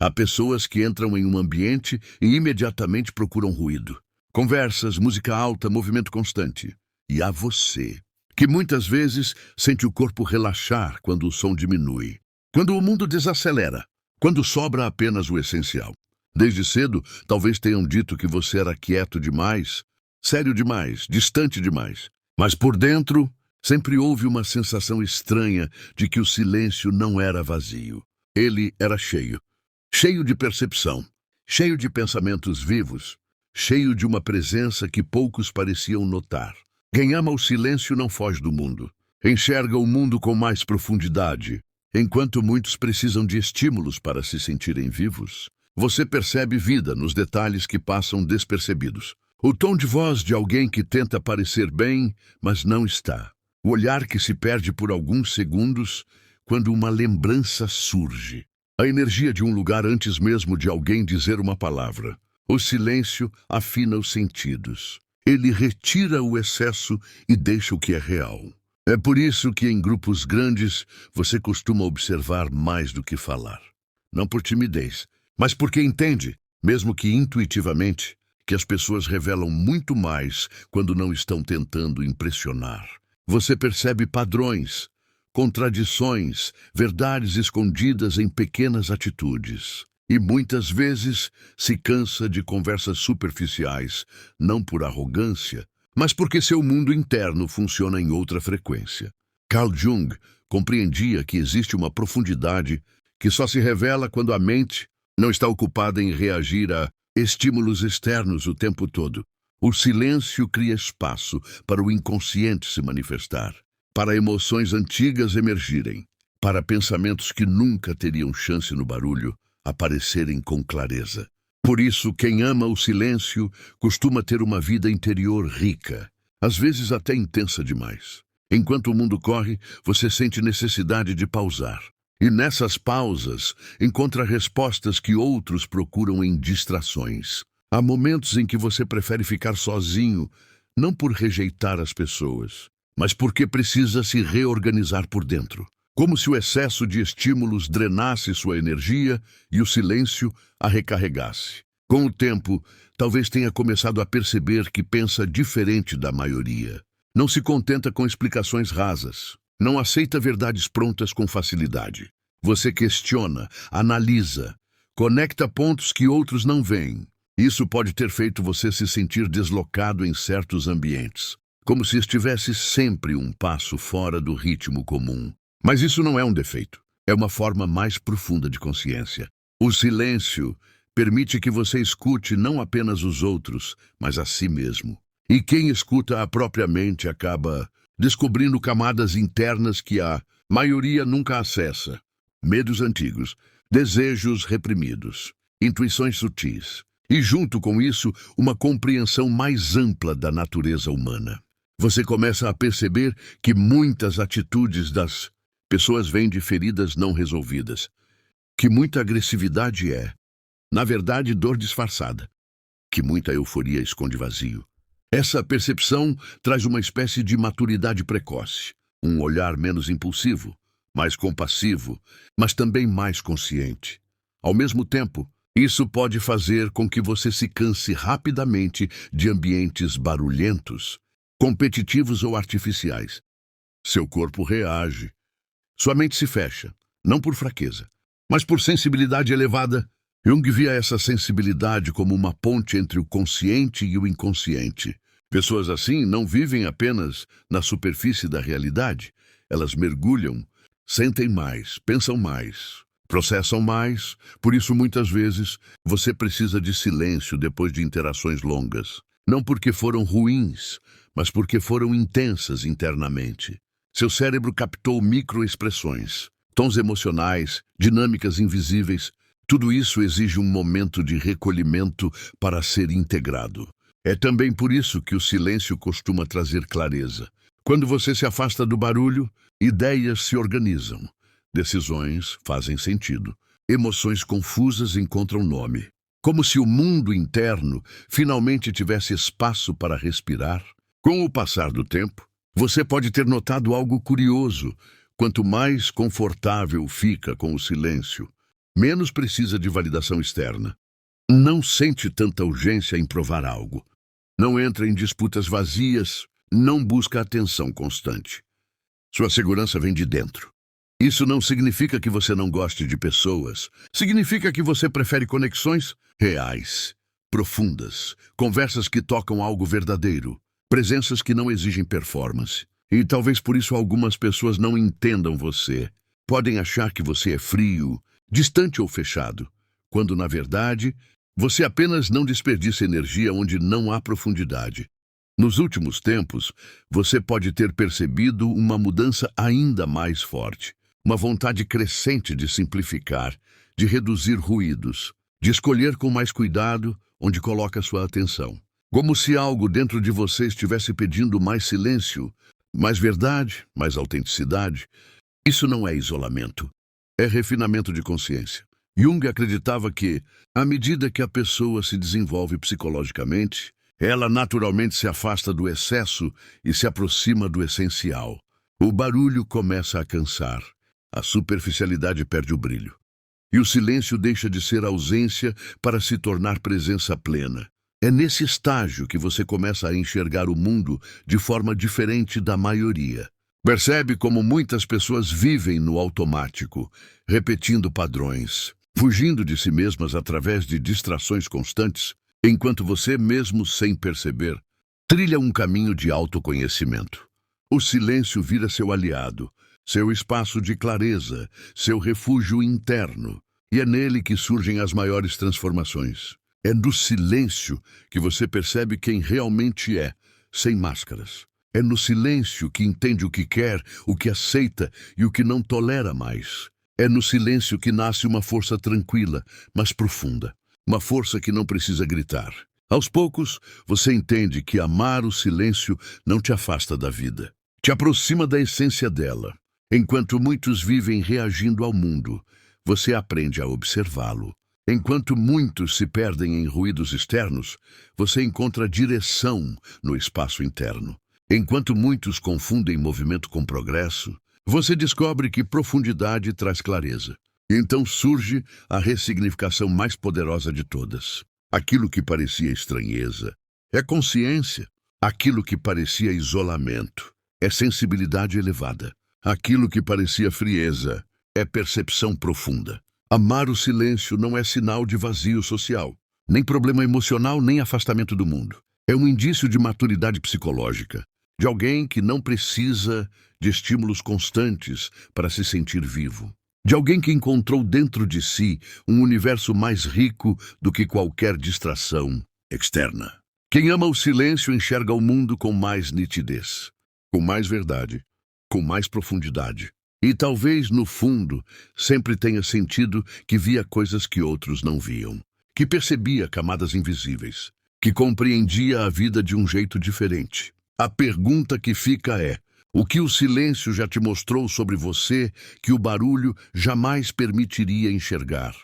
Há pessoas que entram em um ambiente e imediatamente procuram ruído. Conversas, música alta, movimento constante. E há você, que muitas vezes sente o corpo relaxar quando o som diminui. Quando o mundo desacelera. Quando sobra apenas o essencial. Desde cedo, talvez tenham dito que você era quieto demais, sério demais, distante demais. Mas por dentro, sempre houve uma sensação estranha de que o silêncio não era vazio. Ele era cheio. Cheio de percepção. Cheio de pensamentos vivos. Cheio de uma presença que poucos pareciam notar. Quem ama o silêncio não foge do mundo. Enxerga o mundo com mais profundidade. Enquanto muitos precisam de estímulos para se sentirem vivos, você percebe vida nos detalhes que passam despercebidos. O tom de voz de alguém que tenta parecer bem, mas não está. O olhar que se perde por alguns segundos quando uma lembrança surge. A energia de um lugar antes mesmo de alguém dizer uma palavra. O silêncio afina os sentidos. Ele retira o excesso e deixa o que é real. É por isso que em grupos grandes você costuma observar mais do que falar. Não por timidez, mas porque entende, mesmo que intuitivamente, que as pessoas revelam muito mais quando não estão tentando impressionar. Você percebe padrões, contradições, verdades escondidas em pequenas atitudes. E muitas vezes se cansa de conversas superficiais, não por arrogância, mas porque seu mundo interno funciona em outra frequência. Carl Jung compreendia que existe uma profundidade que só se revela quando a mente não está ocupada em reagir a estímulos externos o tempo todo. O silêncio cria espaço para o inconsciente se manifestar, para emoções antigas emergirem, para pensamentos que nunca teriam chance no barulho aparecerem com clareza. Por isso, quem ama o silêncio costuma ter uma vida interior rica, às vezes até intensa demais. Enquanto o mundo corre, você sente necessidade de pausar. E nessas pausas, encontra respostas que outros procuram em distrações. Há momentos em que você prefere ficar sozinho, não por rejeitar as pessoas, mas porque precisa se reorganizar por dentro. Como se o excesso de estímulos drenasse sua energia e o silêncio a recarregasse. Com o tempo, talvez tenha começado a perceber que pensa diferente da maioria. Não se contenta com explicações rasas. Não aceita verdades prontas com facilidade. Você questiona, analisa, conecta pontos que outros não veem. Isso pode ter feito você se sentir deslocado em certos ambientes, como se estivesse sempre um passo fora do ritmo comum. Mas isso não é um defeito, é uma forma mais profunda de consciência. O silêncio permite que você escute não apenas os outros, mas a si mesmo. E quem escuta a própria mente acaba descobrindo camadas internas que a maioria nunca acessa. Medos antigos, desejos reprimidos, intuições sutis. E junto com isso, uma compreensão mais ampla da natureza humana. Você começa a perceber que muitas atitudes das pessoas vêm de feridas não resolvidas, que muita agressividade é, na verdade, dor disfarçada, que muita euforia esconde vazio. Essa percepção traz uma espécie de maturidade precoce, um olhar menos impulsivo, mais compassivo, mas também mais consciente. Ao mesmo tempo, isso pode fazer com que você se canse rapidamente de ambientes barulhentos, competitivos ou artificiais. Seu corpo reage. Sua mente se fecha, não por fraqueza, mas por sensibilidade elevada. Jung via essa sensibilidade como uma ponte entre o consciente e o inconsciente. Pessoas assim não vivem apenas na superfície da realidade. Elas mergulham, sentem mais, pensam mais, processam mais. Por isso, muitas vezes, você precisa de silêncio depois de interações longas. Não porque foram ruins, mas porque foram intensas internamente. Seu cérebro captou microexpressões, tons emocionais, dinâmicas invisíveis. Tudo isso exige um momento de recolhimento para ser integrado. É também por isso que o silêncio costuma trazer clareza. Quando você se afasta do barulho, ideias se organizam, decisões fazem sentido, emoções confusas encontram nome. Como se o mundo interno finalmente tivesse espaço para respirar. Com o passar do tempo, você pode ter notado algo curioso. Quanto mais confortável fica com o silêncio, menos precisa de validação externa. Não sente tanta urgência em provar algo. Não entra em disputas vazias, não busca atenção constante. Sua segurança vem de dentro. Isso não significa que você não goste de pessoas. Significa que você prefere conexões reais, profundas, conversas que tocam algo verdadeiro, presenças que não exigem performance. E talvez por isso algumas pessoas não entendam você. Podem achar que você é frio, distante ou fechado, quando, na verdade, você apenas não desperdiça energia onde não há profundidade. Nos últimos tempos, você pode ter percebido uma mudança ainda mais forte, uma vontade crescente de simplificar, de reduzir ruídos, de escolher com mais cuidado onde coloca sua atenção. Como se algo dentro de você estivesse pedindo mais silêncio, mais verdade, mais autenticidade. Isso não é isolamento, é refinamento de consciência. Jung acreditava que, à medida que a pessoa se desenvolve psicologicamente, ela naturalmente se afasta do excesso e se aproxima do essencial. O barulho começa a cansar, a superficialidade perde o brilho. E o silêncio deixa de ser ausência para se tornar presença plena. É nesse estágio que você começa a enxergar o mundo de forma diferente da maioria. Percebe como muitas pessoas vivem no automático, repetindo padrões, fugindo de si mesmas através de distrações constantes, enquanto você, mesmo sem perceber, trilha um caminho de autoconhecimento. O silêncio vira seu aliado, seu espaço de clareza, seu refúgio interno, e é nele que surgem as maiores transformações. É no silêncio que você percebe quem realmente é, sem máscaras. É no silêncio que entende o que quer, o que aceita e o que não tolera mais. É no silêncio que nasce uma força tranquila, mas profunda. Uma força que não precisa gritar. Aos poucos, você entende que amar o silêncio não te afasta da vida. Te aproxima da essência dela. Enquanto muitos vivem reagindo ao mundo, você aprende a observá-lo. Enquanto muitos se perdem em ruídos externos, você encontra direção no espaço interno. Enquanto muitos confundem movimento com progresso, você descobre que profundidade traz clareza. Então surge a ressignificação mais poderosa de todas. Aquilo que parecia estranheza é consciência. Aquilo que parecia isolamento é sensibilidade elevada. Aquilo que parecia frieza é percepção profunda. Amar o silêncio não é sinal de vazio social, nem problema emocional, nem afastamento do mundo. É um indício de maturidade psicológica, de alguém que não precisa de estímulos constantes para se sentir vivo. De alguém que encontrou dentro de si um universo mais rico do que qualquer distração externa. Quem ama o silêncio enxerga o mundo com mais nitidez, com mais verdade, com mais profundidade. E talvez, no fundo, sempre tenha sentido que via coisas que outros não viam, que percebia camadas invisíveis, que compreendia a vida de um jeito diferente. A pergunta que fica é: o que o silêncio já te mostrou sobre você que o barulho jamais permitiria enxergar?